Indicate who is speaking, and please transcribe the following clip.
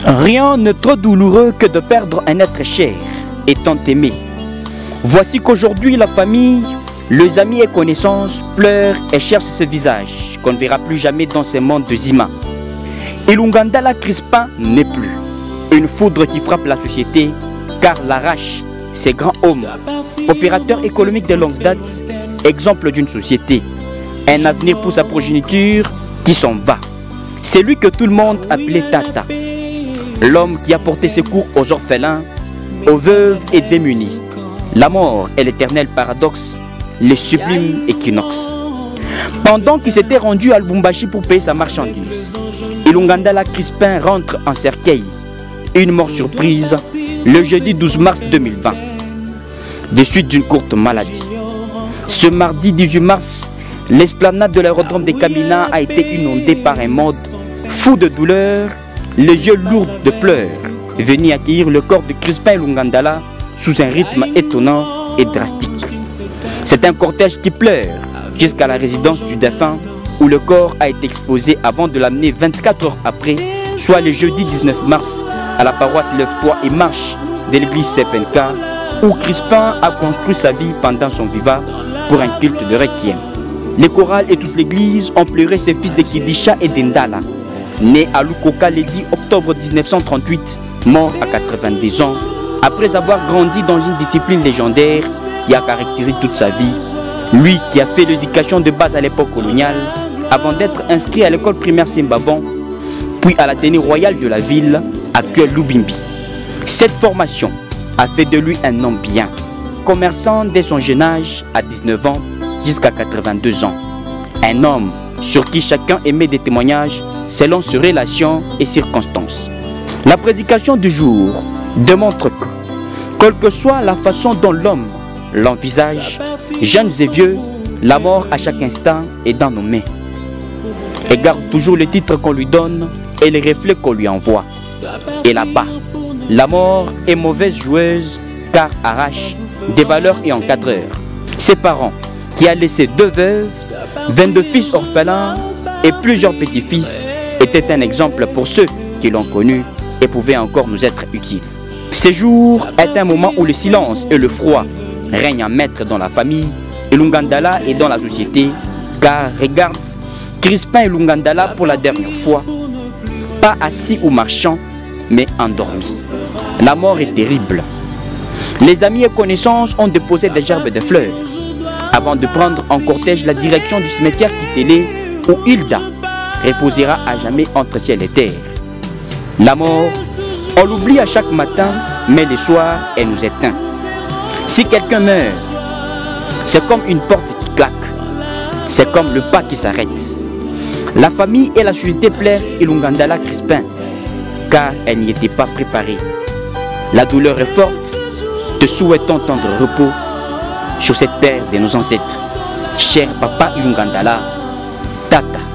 Speaker 1: Rien n'est trop douloureux que de perdre un être cher et tant aimé. Voici qu'aujourd'hui la famille, les amis et connaissances pleurent et cherchent ce visage qu'on ne verra plus jamais dans ce monde de Zima. Ilungandala Crispin n'est plus. Une foudre qui frappe la société car l'arrache ces grands hommes, opérateurs économiques de longue date, exemple d'une société. Un avenir pour sa progéniture qui s'en va. C'est lui que tout le monde appelait Tata. L'homme qui a porté secours aux orphelins, aux veuves et démunis. La mort est l'éternel paradoxe, le sublime équinoxe. Pendant qu'il s'était rendu à Lubumbashi pour payer sa marchandise, Ilungandala Crispin rentre en cercueil. Une mort surprise, le jeudi 12 mars 2020, des suites d'une courte maladie. Ce mardi 18 mars, l'esplanade de l'aérodrome de Kamina a été inondée par un monde fou de douleur, les yeux lourds de pleurs, venu accueillir le corps de Crispin Ilungandala sous un rythme étonnant et drastique. C'est un cortège qui pleure jusqu'à la résidence du défunt où le corps a été exposé avant de l'amener 24 heures après, soit le jeudi 19 mars, à la paroisse Lève-toi et Marche de l'église CPNK, où Crispin a construit sa vie pendant son vivant pour un culte de requiem. Les chorales et toute l'église ont pleuré ses fils de Kidisha et d'Endala. Né à Lukoka le 10 octobre 1938, mort à 92 ans, après avoir grandi dans une discipline légendaire qui a caractérisé toute sa vie, lui qui a fait l'éducation de base à l'époque coloniale, avant d'être inscrit à l'école primaire Simbabon, puis à l'Athénée royal de la ville, actuelle Lubimbi. Cette formation a fait de lui un homme bien, commerçant dès son jeune âge à 19 ans jusqu'à 82 ans. Un homme sur qui chacun émet des témoignages selon ses relations et circonstances. La prédication du jour démontre que, quelle que soit la façon dont l'homme l'envisage, jeunes et vieux, la mort à chaque instant est dans nos mains. Et garde toujours le titre qu'on lui donne et les reflets qu'on lui envoie. Et là-bas, la mort est mauvaise joueuse car arrache des valeurs et encadreurs. Ses parents, qui a laissé 2 veuves, 22 fils orphelins et plusieurs petits-fils, étaient un exemple pour ceux qui l'ont connu et pouvaient encore nous être utiles. Ce jour est un moment où le silence et le froid règnent en maître dans la famille Ilungandala et dans la société, car regarde Crispin Ilungandala pour la dernière fois, pas assis ou marchant, mais endormi. La mort est terrible. Les amis et connaissances ont déposé des gerbes de fleurs avant de prendre en cortège la direction du cimetière Kitélé où Hilda reposera à jamais entre ciel et terre. La mort, on l'oublie à chaque matin, mais le soir, elle nous éteint. Si quelqu'un meurt, c'est comme une porte qui claque, c'est comme le pas qui s'arrête. La famille et la société pleurent Ilungandala Crispin, car elle n'y était pas préparée. La douleur est forte, te souhaitons tendre repos sur cette terre de nos ancêtres. Cher papa Ilungandala, Tata.